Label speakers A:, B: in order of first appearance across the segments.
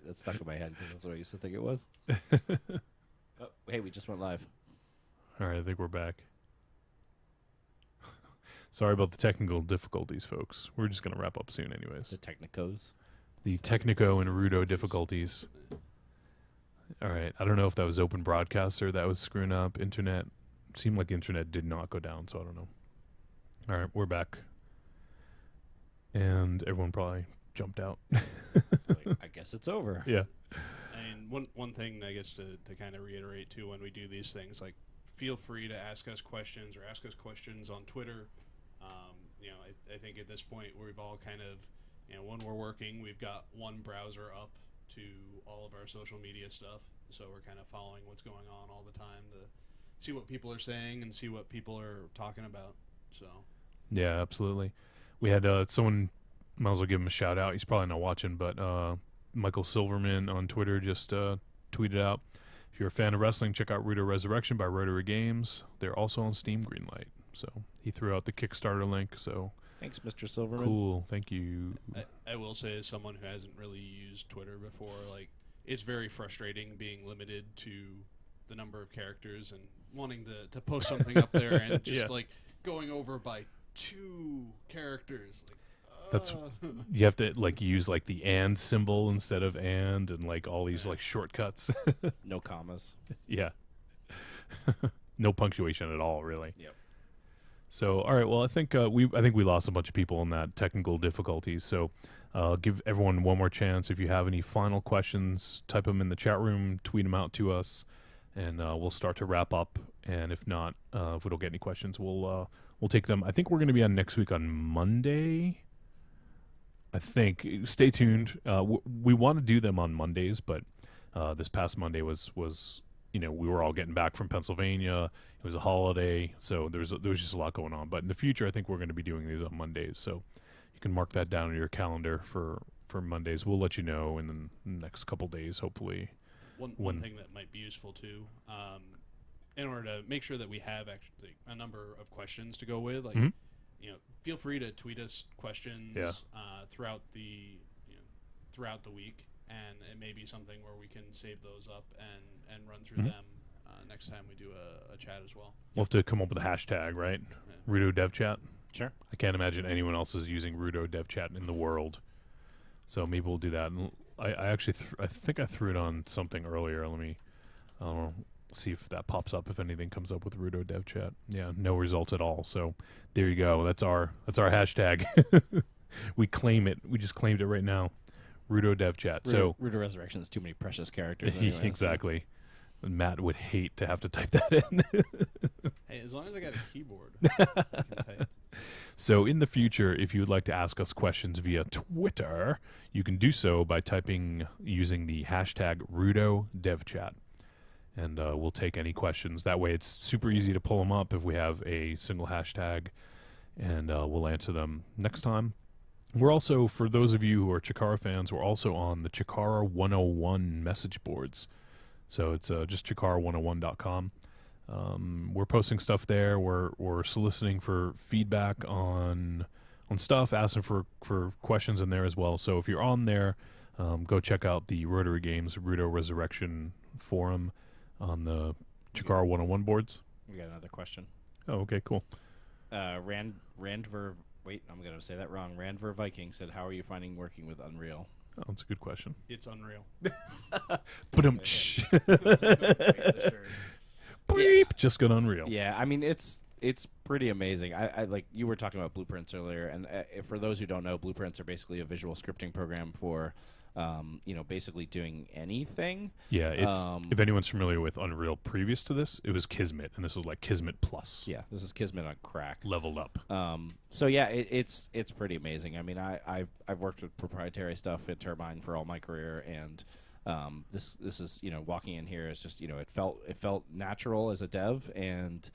A: That stuck in my head because that's what I used to think it was. Oh, hey, we just went live.
B: All right, I think we're back. Sorry about the technical difficulties, folks. We're just going to wrap up soon anyways.
A: The Technicos.
B: The Technico and Rudo difficulties. All right, I don't know if that was open broadcaster that was screwing up. Internet. Seemed like the internet did not go down, so I don't know. All right, we're back. And everyone probably jumped out.
A: Like, I guess it's over.
B: Yeah.
C: And one thing, I guess, to kind of reiterate, too, when we do these things, like, feel free to ask us questions or ask us questions on Twitter. I think at this point we've all kind of, when we're working, we've got one browser up to all of our social media stuff. So we're kind of following what's going on all the time to see what people are saying and see what people are talking about. So. Yeah,
B: absolutely. We had someone, might as well give him a shout out. He's probably not watching, but Michael Silverman on Twitter just tweeted out, if you're a fan of wrestling, check out Rudo Resurrection by Rotary Games. They're also on Steam Greenlight. So he threw out the Kickstarter link. So
A: thanks, Mr. Silverman.
B: Cool. Thank you.
C: I will say, as someone who hasn't really used Twitter before, like, it's very frustrating being limited to the number of characters and wanting to post something up there and just like going over by 2 characters. Like,
B: that's you have to like use like the and symbol instead of and like all these like shortcuts.
A: No commas.
B: Yeah. No punctuation at all, really.
A: Yep.
B: So, all right. Well, I think we lost a bunch of people in that technical difficulties. So, give everyone one more chance. If you have any final questions, type them in the chat room, tweet them out to us, and we'll start to wrap up. And if not, if we don't get any questions, we'll take them. I think we're going to be on next week on Monday. I think. Stay tuned. We want to do them on Mondays, but this past Monday was we were all getting back from Pennsylvania. It was a holiday, so there was just a lot going on. But in the future, I think we're going to be doing these on Mondays. So you can mark that down in your calendar for Mondays. We'll let you know in the next couple days, hopefully.
C: One thing that might be useful too, in order to make sure that we have actually a number of questions to go with, like feel free to tweet us questions throughout the week, and it may be something where we can save those up and run through them next time we do a chat as well.
B: We'll have to come up with a hashtag, right? Yeah. Rudo Dev Chat.
A: Sure.
B: I can't imagine anyone else is using Rudo Dev Chat in the world, so maybe we'll do that. And I actually I think I threw it on something earlier. Let me see if that pops up, if anything comes up with Rudo Dev Chat. Yeah, no results at all. So there you go. That's our hashtag. We claim it. We just claimed it right now. Rudo Dev Chat.
A: Rudo Resurrection is too many precious characters. Anyway,
B: exactly. So. Matt would hate to have to type that in.
C: Hey, as long as I got a keyboard, I can type.
B: So in the future, if you would like to ask us questions via Twitter, you can do so by using the hashtag RudoDevChat. And we'll take any questions. That way it's super easy to pull them up if we have a single hashtag, and we'll answer them next time. We're also, for those of you who are CHIKARA fans, we're also on the CHIKARA 101 message boards. So it's just chikara101.com. We're posting stuff there. We're soliciting for feedback on stuff, asking for questions in there as well. So if you're on there, go check out the Rotary Games Rudo Resurrection forum on the CHIKARA 101 boards.
A: We got another question.
B: Oh, okay, cool.
A: Randver, wait, I'm going to say that wrong. Randver Viking said, how are you finding working with Unreal?
B: Oh, that's a good question.
C: It's unreal.
B: Beep, just got Unreal.
A: Yeah, I mean, it's pretty amazing. I like, you were talking about Blueprints earlier, and for those who don't know, Blueprints are basically a visual scripting program for basically doing anything.
B: Yeah, it's if anyone's familiar with Unreal previous to this, it was Kismet, and this was like Kismet Plus.
A: Yeah, this is Kismet on crack.
B: Leveled up.
A: So yeah, it's pretty amazing. I mean, I've worked with proprietary stuff in Turbine for all my career, and this is walking in here is just it felt natural as a dev, and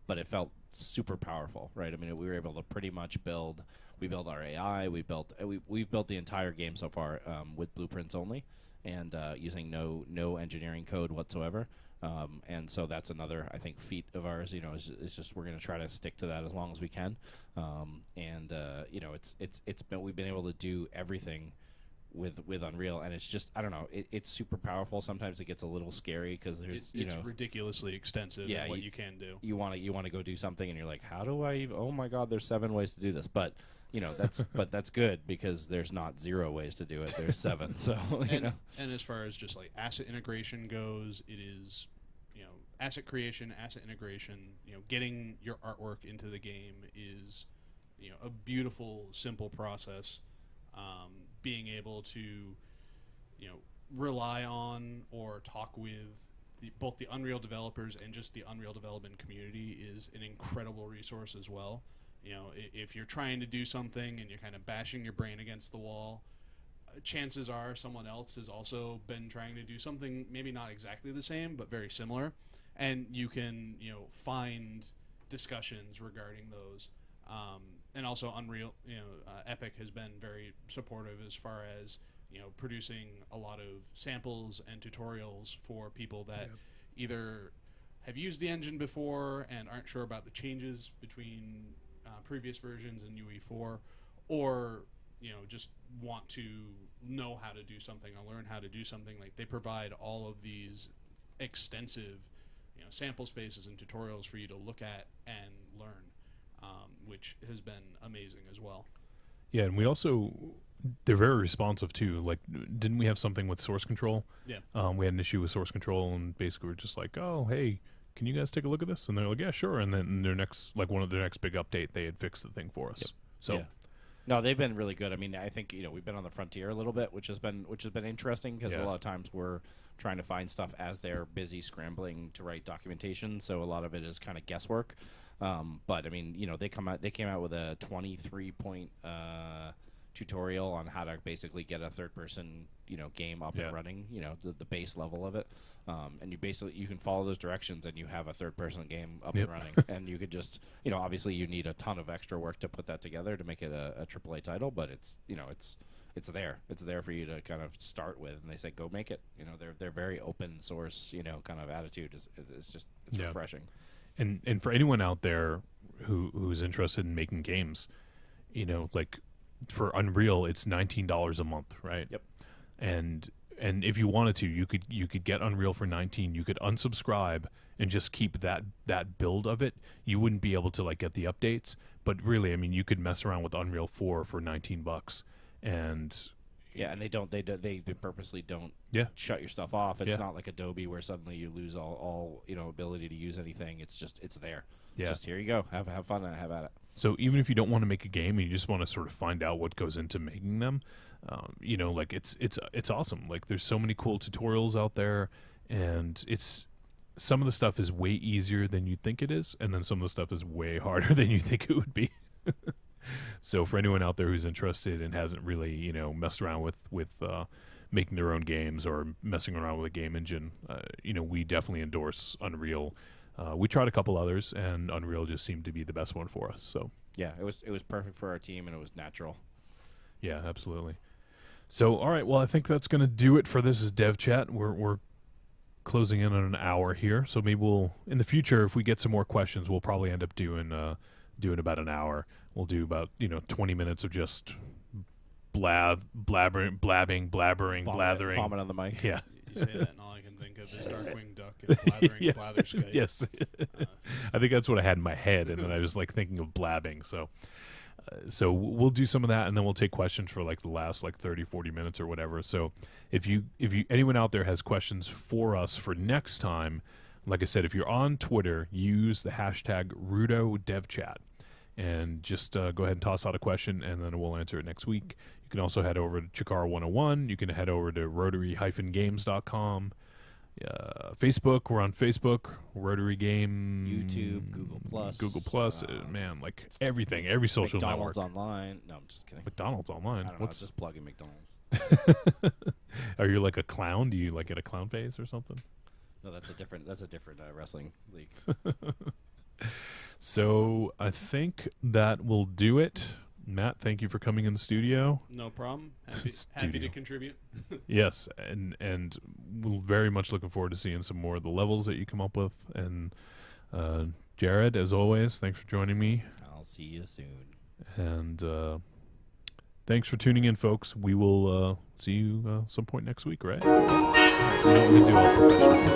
A: but it felt super powerful, right? I mean, we were able to pretty much build. We built our AI. We've built the entire game so far with blueprints only, and using no engineering code whatsoever. And so that's another, I think, feat of ours. Is just we're going to try to stick to that as long as we can. We've been able to do everything with Unreal, and it's just, I don't know, it's super powerful. Sometimes it gets a little scary because there's
C: It's ridiculously extensive in what you can do.
A: You want to go do something, and you're like, how do I even, oh my god, there's 7 ways to do this, but that's but that's good because there's not 0 ways to do it. There's 7. So
C: and as far as just like asset integration goes, it is asset creation, asset integration. Getting your artwork into the game is a beautiful, simple process. Being able to rely on or talk with both the Unreal developers and just the Unreal development community is an incredible resource as well. If you're trying to do something and you're kind of bashing your brain against the wall, chances are someone else has also been trying to do something maybe not exactly the same but very similar, and you can find discussions regarding those. And also Unreal, Epic has been very supportive as far as producing a lot of samples and tutorials for people that either have used the engine before and aren't sure about the changes between previous versions and UE4, or just want to know how to do something or learn how to do something. Like, they provide all of these extensive sample spaces and tutorials for you to look at and learn, which has been amazing as well.
B: Yeah, and they're very responsive too. Like, didn't we have something with source control?
C: Yeah.
B: We had an issue with source control, and basically we're just like, oh, hey, can you guys take a look at this? And they're like, yeah, sure. And then one of their next big update, they had fixed the thing for us.
A: Yep.
B: So.
A: Yeah. No, they've been really good. I mean, I think we've been on the frontier a little bit, which has been interesting because a lot of times we're trying to find stuff as they're busy scrambling to write documentation. So a lot of it is kind of guesswork. But I mean, they came out with a 23-point tutorial on how to basically get a third-person game up and running. The base level of it, and you can follow those directions and you have a third-person game up and running. And you could just obviously you need a ton of extra work to put that together to make it a AAA title, but it's there for you to kind of start with. And they say go make it. They're very open source kind of attitude. It's refreshing.
B: And for anyone out there who's interested in making games, like for Unreal, it's $19 a month, right?
A: Yep.
B: And if you wanted to, you could get Unreal for $19. You could unsubscribe and just keep that build of it. You wouldn't be able to get the updates, but really, I mean, you could mess around with Unreal 4 for $19, and
A: and they purposely don't shut your stuff off. It's not like Adobe where suddenly you lose all ability to use anything. It's there. It's just, here you go. Have fun and have at it.
B: So even if you don't want to make a game and you just want to sort of find out what goes into making them, it's awesome. Like, there's so many cool tutorials out there, and some of the stuff is way easier than you think it is, and then some of the stuff is way harder than you think it would be. So for anyone out there who's interested and hasn't really, messed around with making their own games or messing around with a game engine, we definitely endorse Unreal. We tried a couple others, and Unreal just seemed to be the best one for us. So
A: yeah, it was perfect for our team, and it was natural.
B: Yeah, absolutely. So all right, well, I think that's going to do it for this Dev Chat. We're closing in on an hour here, so maybe we'll, in the future, if we get some more questions, we'll probably end up doing about an hour. We'll do about 20 minutes of just blabbering, blathering.
A: Vomit on the mic.
B: Yeah.
C: You say that, and all I can think of is Darkwing Duck and blathering blatherskite.
B: Yes. I think that's what I had in my head, and then I was thinking of blabbing. So we'll do some of that, and then we'll take questions for the last 30, 40 minutes or whatever. So if anyone out there has questions for us for next time, like I said, if you're on Twitter, use the hashtag RudoDevChat. And just go ahead and toss out a question, and then we'll answer it next week. You can also head over to CHIKARA 101. You can head over to Rotary-games.com. Facebook, we're on Facebook. Rotary Game.
A: YouTube, Google Plus.
B: Man, everything, every social
A: McDonald's
B: network.
A: Online. No, I'm just kidding.
B: McDonald's Online?
A: I don't know, I was just plugging
B: McDonald's. Are you like a clown? Do you get a clown face or something?
A: No, that's a different wrestling league.
B: So I think that will do it. Matt, thank you for coming in the studio.
C: No problem. Happy to contribute.
B: Yes, and we're very much looking forward to seeing some more of the levels that you come up with. And Jared, as always, thanks for joining me.
A: I'll see you soon.
B: And Thanks for tuning in, folks. We will see you some point next week, right? We don't do all professional.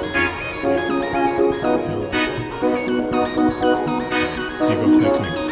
B: See you folks next week.